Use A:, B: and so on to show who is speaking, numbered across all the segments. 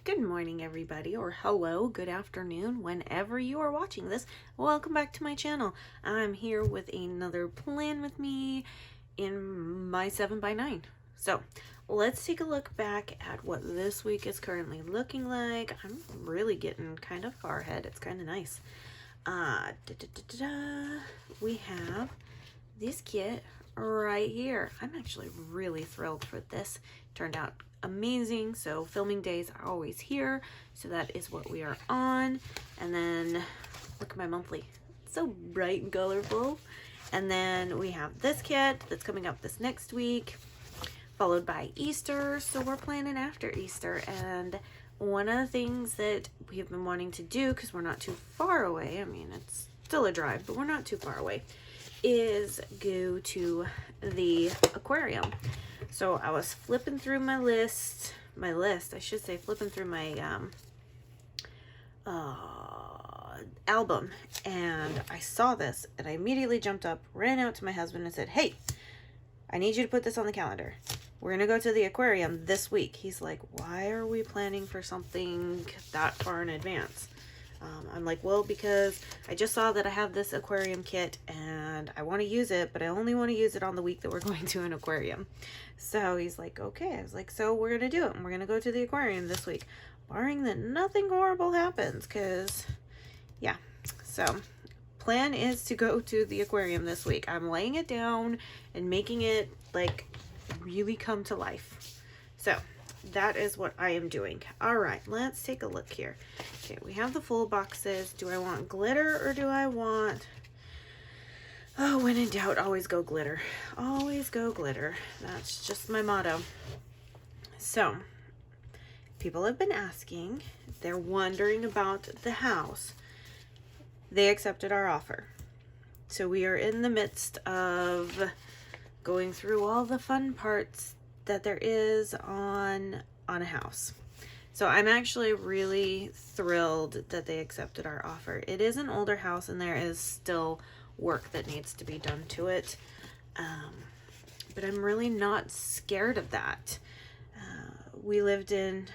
A: Good morning, everybody, or hello, good afternoon, whenever you are watching this. Welcome back to my channel. I'm here with another plan with me in my 7x9. So let's take a look back at what this week is currently looking like. I'm really getting kind of far ahead. It's kind of nice. We have this kit right here. I'm actually really thrilled for this. Turned out amazing. So filming days are always here, so that is what we are on. And then look at my monthly, it's so bright and colorful. And then we have this kit that's coming up this next week, followed by Easter. So we're planning after Easter, and one of the things that we have been wanting to do, because we're not too far away, I mean it's still a drive, but we're not too far away, is go to the aquarium. So I was flipping through my list, I should say, flipping through my album, and I saw this, and I immediately jumped up, ran out to my husband and said, "Hey, I need you to put this on the calendar. We're gonna go to the aquarium this week." He's like, "Why are we planning for something that far in advance?" I'm like, "Well, because I just saw that I have this aquarium kit and I want to use it, but I only want to use it on the week that we're going to an aquarium." So he's like, "Okay." I was like, "So we're going to do it, and we're going to go to the aquarium this week, barring that nothing horrible happens," because yeah. So plan is to go to the aquarium this week. I'm laying it down and making it like really come to life. So that is what I am doing. All right, let's take a look here. Okay, we have the full boxes. Do I want glitter or do I want... Oh, when in doubt, always go glitter. Always go glitter. That's just my motto. So, people have been asking. They're wondering about the house. They accepted our offer. So we are in the midst of going through all the fun parts that there is on a house. So I'm actually really thrilled that they accepted our offer. It is an older house and there is still work that needs to be done to it, but I'm really not scared of that. We lived in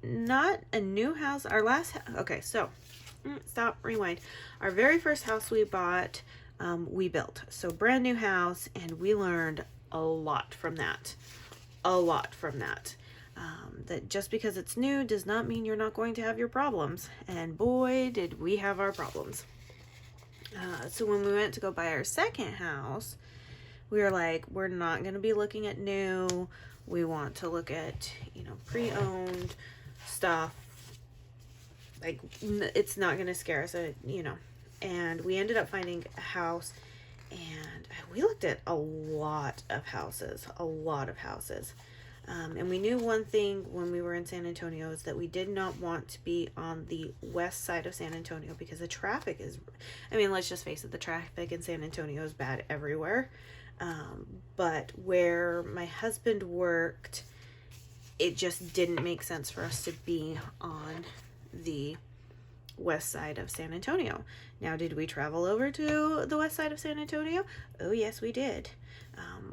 A: not a new house, our last okay, so stop, rewind. Our very first house we bought, we built, so brand new house, and we learned a lot from that. That just because it's new does not mean you're not going to have your problems, and boy did we have our problems. So when we went to go buy our second house, we were like, we're not going to be looking at new. We want to look at, pre-owned stuff. Like, it's not going to scare us, and we ended up finding a house, and we looked at a lot of houses. And we knew one thing when we were in San Antonio is that we did not want to be on the west side of San Antonio because the traffic is, let's just face it, the traffic in San Antonio is bad everywhere. But where my husband worked, it just didn't make sense for us to be on the west side of San Antonio. Now, did we travel over to the west side of San Antonio? Oh yes, we did.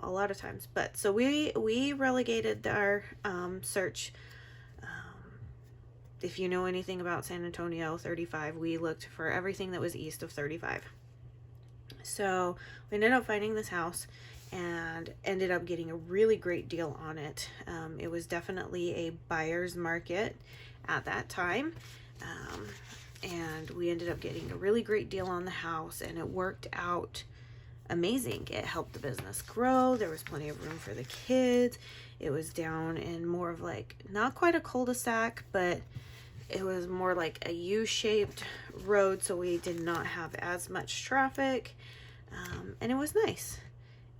A: A lot of times. But so we relegated our search. If you know anything about San Antonio 35, we looked for everything that was east of 35. So we ended up finding this house and ended up getting a really great deal on it. It was definitely a buyer's market at that time. And we ended up getting a really great deal on the house, and it worked out amazing. It helped the business grow. There was plenty of room for the kids. It was down in more of like, not quite a cul-de-sac, but it was more like a U-shaped road, so we did not have as much traffic. And it was nice.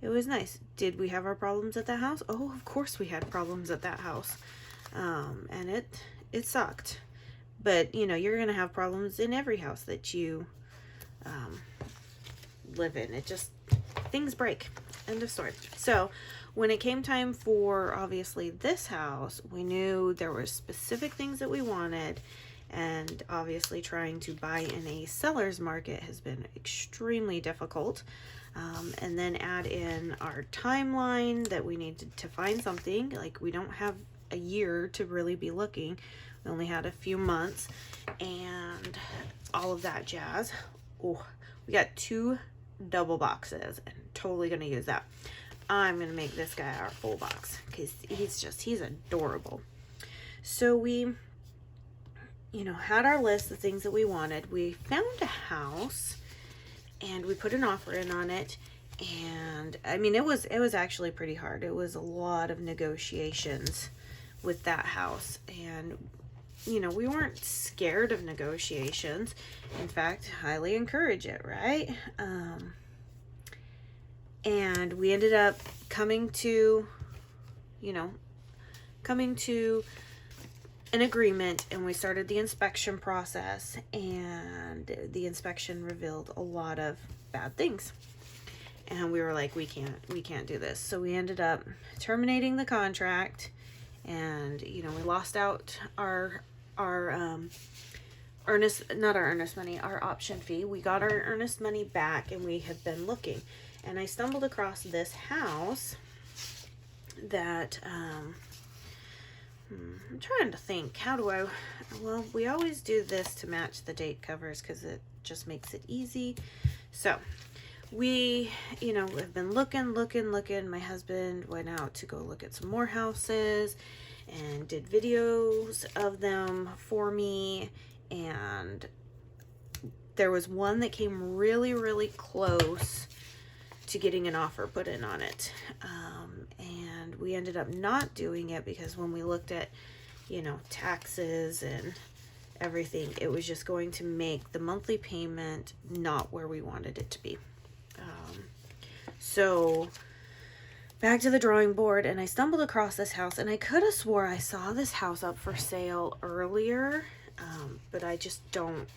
A: It was nice. Did we have our problems at that house? Oh, of course we had problems at that house. And it sucked. But, you're going to have problems in every house that you live in. It just, things break. End of story. So when it came time for, obviously, this house, we knew there were specific things that we wanted. And obviously trying to buy in a seller's market has been extremely difficult. And then add in our timeline that we needed to find something. Like, we don't have a year to really be looking. We only had a few months and all of that jazz. Oh, we got 2 double boxes and totally gonna use that. I'm gonna make this guy our full box because he's adorable. So we, you know, had our list of things that we wanted. We found a house and we put an offer in on it. And I mean, it was actually pretty hard. It was a lot of negotiations with that house. And, you know, we weren't scared of negotiations. In fact, highly encourage it, right? And we ended up coming to an agreement, and we started the inspection process, and the inspection revealed a lot of bad things. And we were like, we can't do this. So we ended up terminating the contract, and, you know, we lost out our option fee. We got our earnest money back, and we have been looking. And I stumbled across this house that, I'm trying to think, well, we always do this to match the date covers because it just makes it easy. So we, you know, have been looking. My husband went out to go look at some more houses and did videos of them for me. And there was one that came really, really close to getting an offer put in on it. And we ended up not doing it because when we looked at, you know, taxes and everything, it was just going to make the monthly payment not where we wanted it to be. So back to the drawing board, and I stumbled across this house, and I could have swore I saw this house up for sale earlier, but I just don't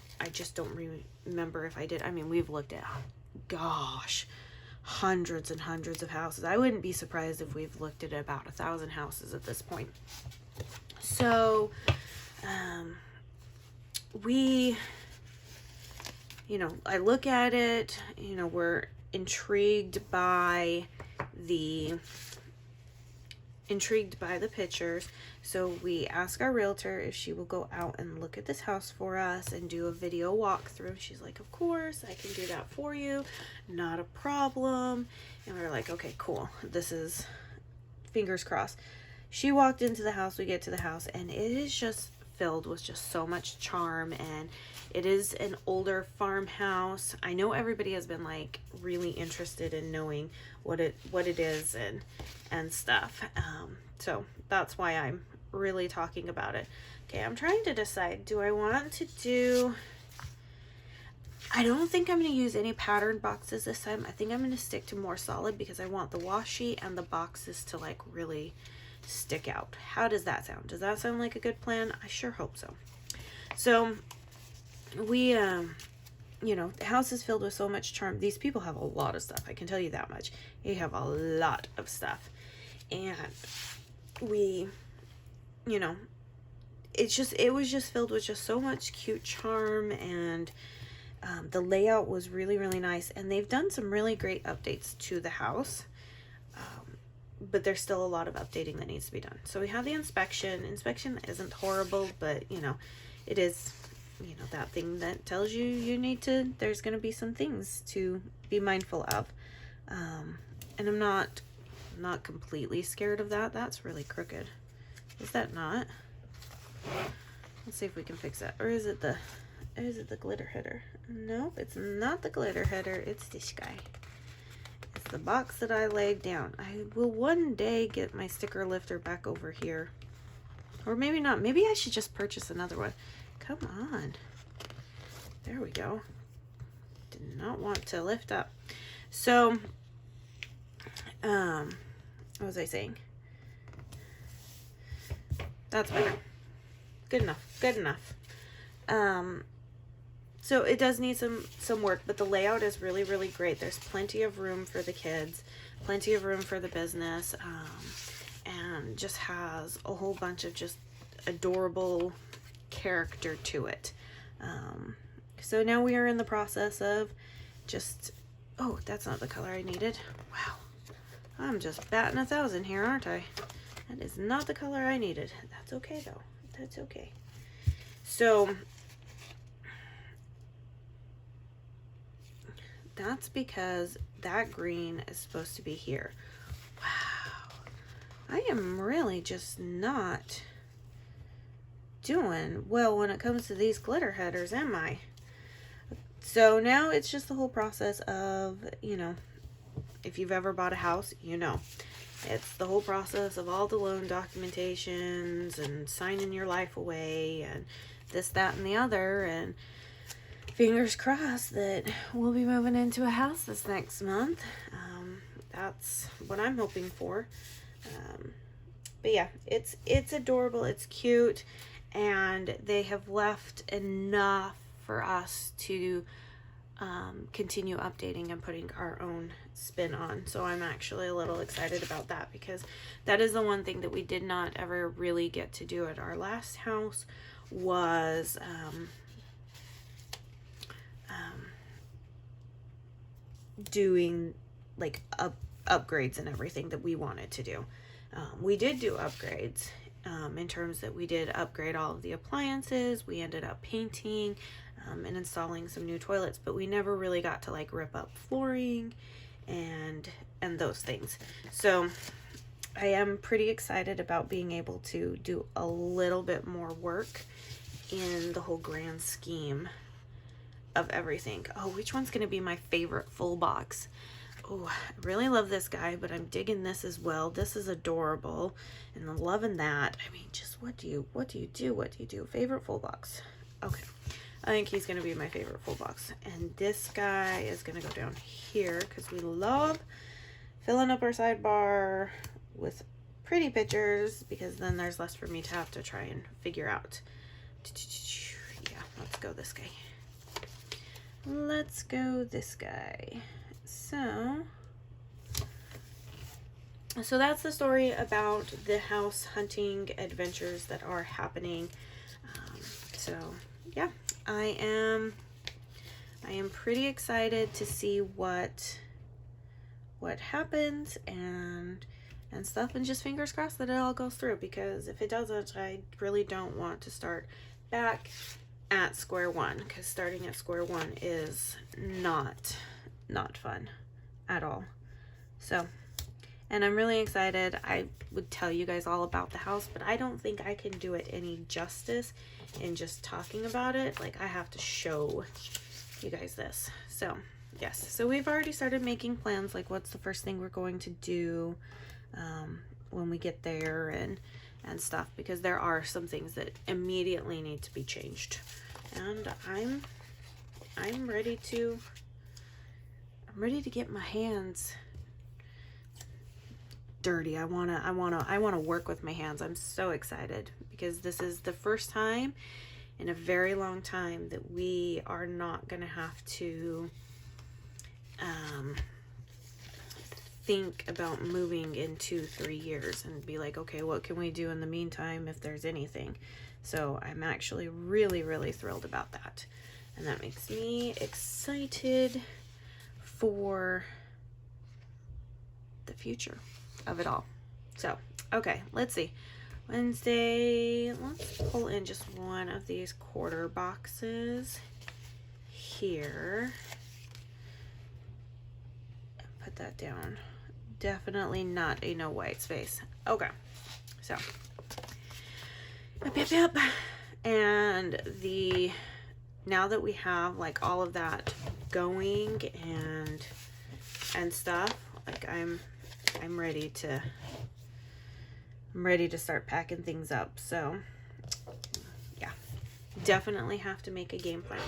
A: remember if I did. I mean, we've looked at, gosh, hundreds and hundreds of houses. I wouldn't be surprised if we've looked at about 1,000 houses at this point. So, we, you know, I look at it, you know, we're intrigued by the pictures. So we ask our realtor if she will go out and look at this house for us and do a video walkthrough. She's like, of course, I can do that for you. Not a problem. And we were like, okay, cool. This is fingers crossed. She walked into the house. We get to the house, and it is just filled with just so much charm, and it is an older farmhouse. I know everybody has been like really interested in knowing what it is and stuff. So that's why I'm really talking about it. Okay, I'm trying to decide, do I want to do, I don't think I'm going to use any pattern boxes this time. I think I'm going to stick to more solid because I want the washi and the boxes to like really stick out. How does that sound? Does that sound like a good plan? I sure hope so. So we, you know, the house is filled with so much charm. These people have a lot of stuff. I can tell you that much. They have a lot of stuff. And we, you know, it was just filled with just so much cute charm, and the layout was really, really nice. And they've done some really great updates to the house. But there's still a lot of updating that needs to be done. So we have the inspection. Inspection isn't horrible, but, you know, it is, you know, that thing that tells you there's going to be some things to be mindful of. And I'm not completely scared of that. That's really crooked. Is that not? Let's see if we can fix that. Or is it the glitter header? Nope, it's not the glitter header. It's this guy. It's the box that I laid down. I will one day get my sticker lifter back over here. Or maybe not. Maybe I should just purchase another one. Come on. There we go. Did not want to lift up. So, what was I saying? That's better. Good enough. Good enough. So it does need some work, but the layout is really, really great. There's plenty of room for the kids, plenty of room for the business, and just has a whole bunch of just adorable character to it. So now we are in the process of just, oh, that's not the color I needed. Wow. I'm just batting 1,000 here, aren't I? That is not the color I needed. That's okay though. That's okay. So that's because that green is supposed to be here. Wow. I am really just not doing well when it comes to these glitter headers, am I? So now it's just the whole process of, you know, if you've ever bought a house, you know, it's the whole process of all the loan documentations and signing your life away and this, that, and the other. And fingers crossed that we'll be moving into a house this next month. That's what I'm hoping for. But yeah, it's adorable. It's cute. And they have left enough for us to continue updating and putting our own spin on. So I'm actually a little excited about that, because that is the one thing that we did not ever really get to do at our last house was doing like upgrades and everything that we wanted to do. We did do upgrades in terms that we did upgrade all of the appliances. We ended up painting and installing some new toilets, but we never really got to like rip up flooring and those things. So I am pretty excited about being able to do a little bit more work in the whole grand scheme of everything. Oh, which one's going to be my favorite full box? Oh, I really love this guy, but I'm digging this as well. This is adorable, and I'm loving that. I mean, just what do you do? Favorite full box. Okay. I think he's going to be my favorite full box. And this guy is going to go down here because we love filling up our sidebar with pretty pictures, because then there's less for me to have to try and figure out. Yeah, let's go this guy. Let's go this guy. So that's the story about the house hunting adventures that are happening. So yeah, I am pretty excited to see what happens and stuff, and just fingers crossed that it all goes through, because if it doesn't, I really don't want to start back at square one, because starting at square one is not fun at all. So, and I'm really excited. I would tell you guys all about the house, but I don't think I can do it any justice in just talking about it. Like, I have to show you guys this. So yes, so we've already started making plans, like what's the first thing we're going to do when we get there and stuff, because there are some things that immediately need to be changed, and I'm ready to get my hands dirty. I want to work with my hands. I'm so excited, because this is the first time in a very long time that we are not going to have to think about moving in 2-3 years and be like, okay, what can we do in the meantime if there's anything? So I'm actually really, really thrilled about that. And that makes me excited for the future of it all. So, okay, let's see. Wednesday, let's pull in just one of these quarter boxes here. And put that down. Definitely not a no white space. Okay, so yep. And now that we have like all of that going and stuff, like I'm ready to start packing things up. So yeah, definitely have to make a game plan.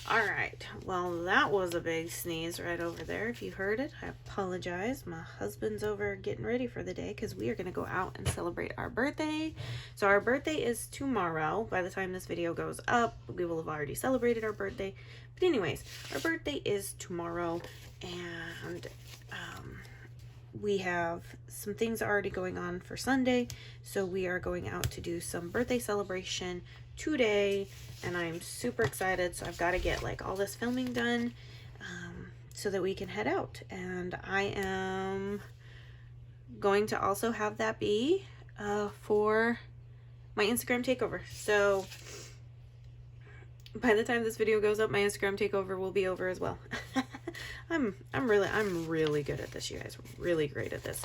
A: All right, well, that was a big sneeze right over there. If you heard it, I apologize. My husband's over getting ready for the day, because we are going to go out and celebrate our birthday. So our birthday is tomorrow. By the time this video goes up, we will have already celebrated our birthday. But anyways, our birthday is tomorrow, and we have some things already going on for Sunday. So we are going out to do some birthday celebration today, and I'm super excited. So I've got to get like all this filming done so that we can head out. And I am going to also have that be for my Instagram takeover. So by the time this video goes up, my Instagram takeover will be over as well. I'm really good at this, you guys. Really great at this.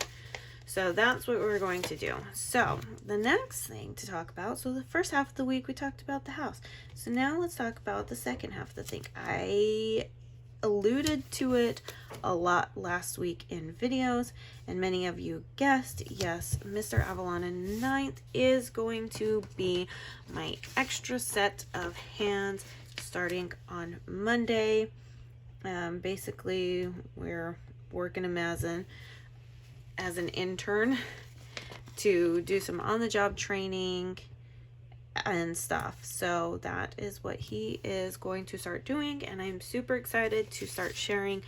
A: So that's what we're going to do. So the next thing to talk about, so the first half of the week we talked about the house. So now let's talk about the second half of the thing. I alluded to it a lot last week in videos, and many of you guessed, yes, Mr. Avalon and Ninth is going to be my extra set of hands starting on Monday. Basically, we're working him as an intern to do some on-the-job training and stuff. So that is what he is going to start doing, and I'm super excited to start sharing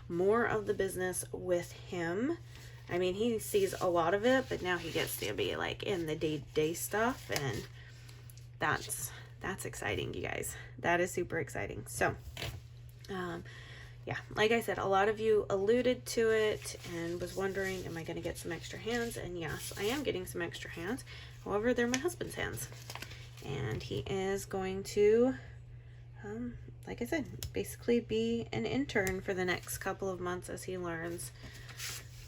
A: more of the business with him. I mean, he sees a lot of it, but now he gets to be like in the day-to-day stuff, and that's exciting, you guys. That is super exciting. So yeah, like I said, a lot of you alluded to it and was wondering, am I going to get some extra hands? And yes, I am getting some extra hands. However, they're my husband's hands. And he is going to, like I said, basically be an intern for the next couple of months as he learns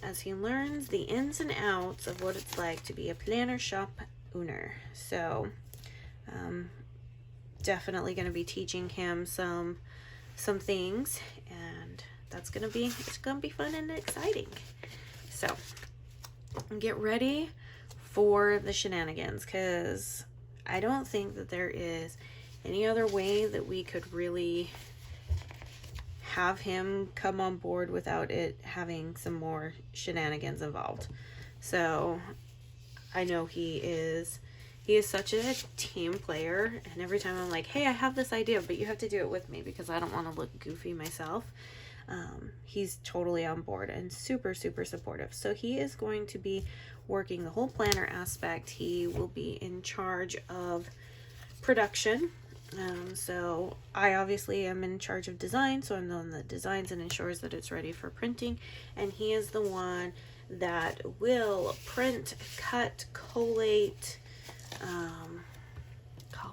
A: the ins and outs of what it's like to be a planner shop owner. So, definitely going to be teaching him some things, and it's gonna be fun and exciting. So get ready for the shenanigans, because I don't think that there is any other way that we could really have him come on board without it having some more shenanigans involved. So I know he is such a team player, and every time I'm like, hey, I have this idea, but you have to do it with me because I don't want to look goofy myself. He's totally on board and super, super supportive. So he is going to be working the whole planner aspect. He will be in charge of production. So I obviously am in charge of design, so I'm the one that designs and ensures that it's ready for printing. And he is the one that will print, cut, collate,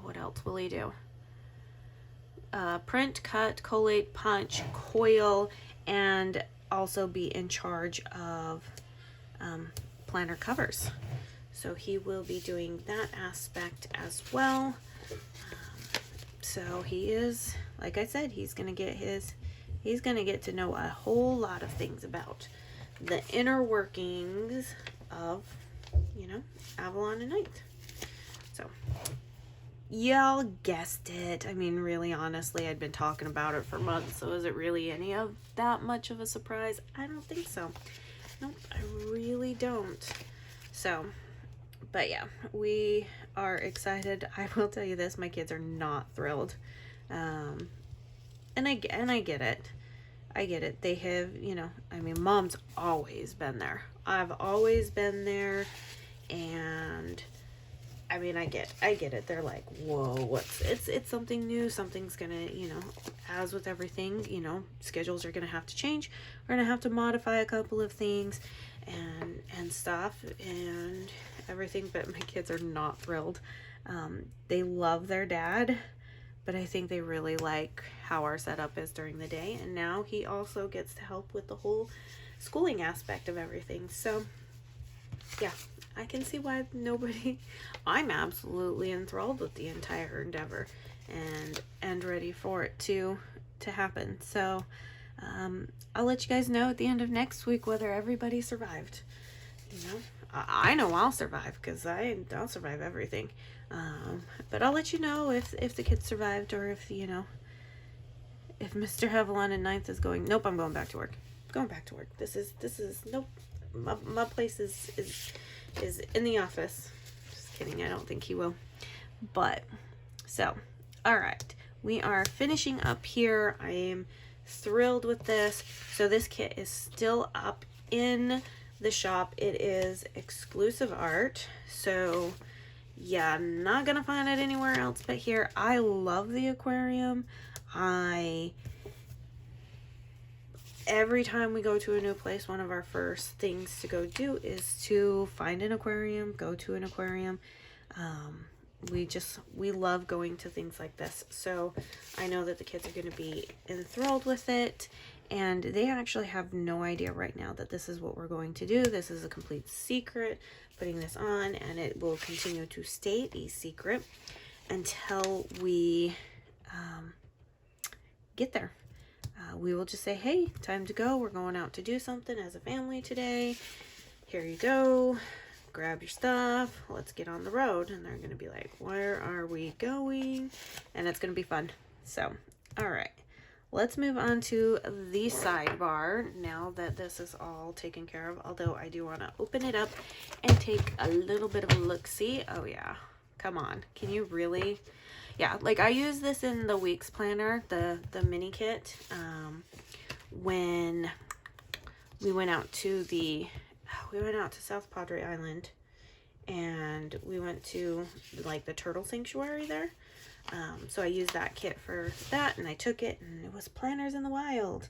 A: what else will he do? Print, cut, collate, punch, coil, and also be in charge of planner covers. So he will be doing that aspect as well. So he is, like I said, he's gonna get to know a whole lot of things about the inner workings of, Avalon and Ninth. So y'all guessed it. I mean, really, honestly, I'd been talking about it for months, so is it really any of that much of a surprise? I don't think so. Nope, I really don't. So, but yeah, we are excited. I will tell you this, my kids are not thrilled. And I get it. I get it. They have, I mean, Mom's always been there. I've always been there, and I mean, I get it. They're like, whoa, it's something new. Something's gonna, as with everything, schedules are gonna have to change. We're gonna have to modify a couple of things and stuff and everything, but my kids are not thrilled. They love their dad, but I think they really like how our setup is during the day. And now he also gets to help with the whole schooling aspect of everything. So yeah, I can see why I'm absolutely enthralled with the entire endeavor and ready for it to happen. So I'll let you guys know at the end of next week whether everybody survived. I know I'll survive, because I'll survive everything. But I'll let you know if the kids survived, or if if Mr. Avalon and Ninth is going, nope, I'm going back to work. Going back to work. This is nope. My place is in the office. Just kidding, I don't think he will. But so, all right, we are finishing up here. I am thrilled with this. So this kit is still up in the shop. It is exclusive art. So yeah, I'm not gonna find it anywhere else but here. I love the aquarium. I every time we go to a new place, one of our first things to go do is to find an aquarium, go to an aquarium. We love going to things like this. So I know that the kids are going to be enthralled with it, and they actually have no idea right now that this is what we're going to do. This is a complete secret, putting this on, and it will continue to stay a secret until we get there. We will just say, hey, time to go. We're going out to do something as a family today. Here you go. Grab your stuff. Let's get on the road. And they're going to be like, where are we going? And it's going to be fun. So, all right. Let's move on to the sidebar now that this is all taken care of. Although I do want to open it up and take a little bit of a look-see. Oh, yeah. Come on. Can you really... Yeah, like I use this in the weeks planner, the mini kit, when we went out to South Padre Island, and we went to like the turtle sanctuary there. So I used that kit for that, and I took it, and it was Planners in the Wild.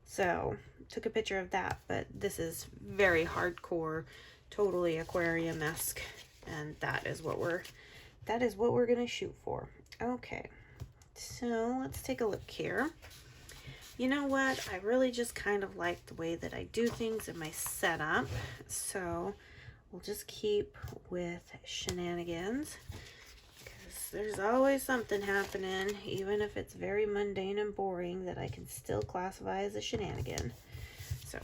A: So took a picture of that, but this is very hardcore, totally aquarium-esque, and that is what we're gonna shoot for. Okay, so let's take a look here. You know what? I really just kind of like the way that I do things in my setup. So we'll just keep with shenanigans, because there's always something happening, even if it's very mundane and boring, that I can still classify as a shenanigan. So,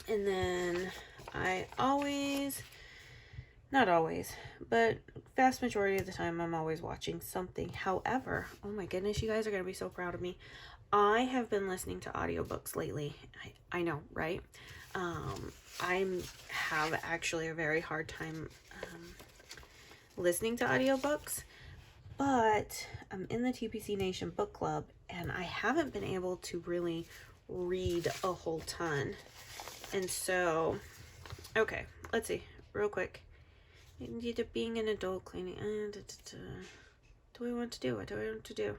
A: and then I always... Not always, but vast majority of the time I'm always watching something. However, oh my goodness, you guys are going to be so proud of me. I have been listening to audiobooks lately. I know, right? I have actually a very hard time listening to audiobooks, but I'm in the TPC Nation book club, and I haven't been able to really read a whole ton. And so, okay, let's see, real quick. Indeed, being an adult, cleaning. Do I want to do? What do I want to do?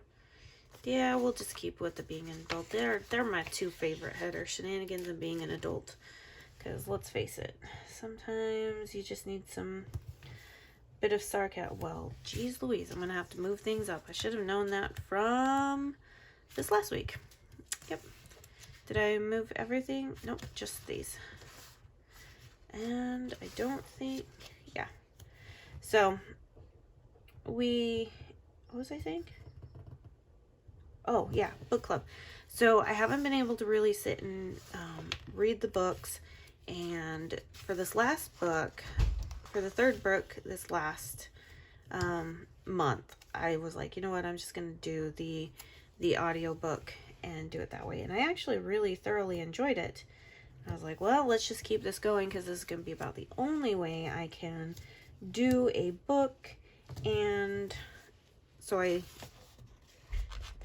A: Yeah, we'll just keep with the being an adult. They're my two favorite headers, shenanigans and being an adult. Because let's face it, sometimes you just need some bit of sarcasm. Well, geez Louise, I'm gonna have to move things up. I should have known that from this last week. Yep. Did I move everything? Nope, just these. And I don't think. Yeah. So, what was I saying? Oh, yeah, book club. So, I haven't been able to really sit and read the books. And for this last book, for the third book this last month, I was like, you know what, I'm just going to do the audio book and do it that way. And I actually really thoroughly enjoyed it. I was like, well, let's just keep this going, because this is going to be about the only way I can do a book. And so I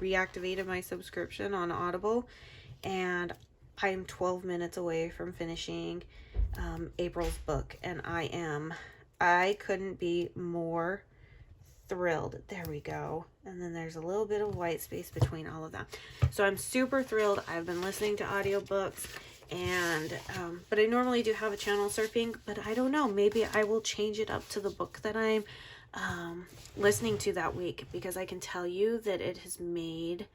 A: reactivated my subscription on Audible, and I'm 12 minutes away from finishing April's book, and I couldn't be more thrilled. There we go. And then there's a little bit of white space between all of that. So I'm super thrilled. I've been listening to audiobooks, and but I normally do have a channel surfing, but I don't know, maybe I will change it up to the book that I'm listening to that week, because I can tell you that it has made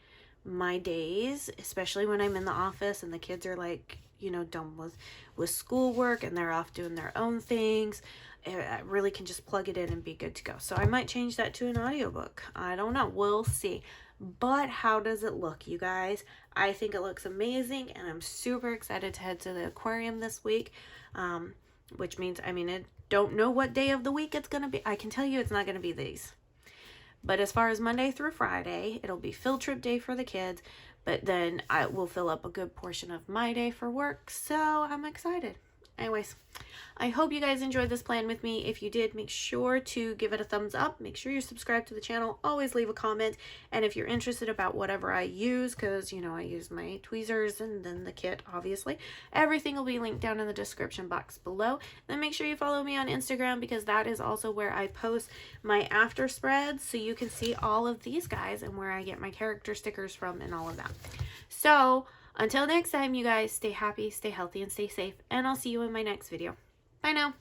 A: my days, especially when I'm in the office and the kids are like, you know, done with schoolwork and they're off doing their own things. I really can just plug it in and be good to go. So I might change that to an audiobook. I don't know. We'll see. But how does it look, you guys? I think it looks amazing, and I'm super excited to head to the aquarium this week, which means, I mean, I don't know what day of the week it's going to be. I can tell you it's not going to be these. But as far as Monday through Friday, it'll be field trip day for the kids, but then I will fill up a good portion of my day for work, so I'm excited. Anyways, I hope you guys enjoyed this plan with me. If you did, make sure to give it a thumbs up. Make sure you're subscribed to the channel. Always leave a comment. And if you're interested about whatever I use, because, you know, I use my tweezers and then the kit, obviously, everything will be linked down in the description box below. Then make sure you follow me on Instagram, because that is also where I post my after spreads, so you can see all of these guys and where I get my character stickers from and all of that. So, Until next time, you guys, stay happy, stay healthy, and stay safe. And I'll see you in my next video. Bye now.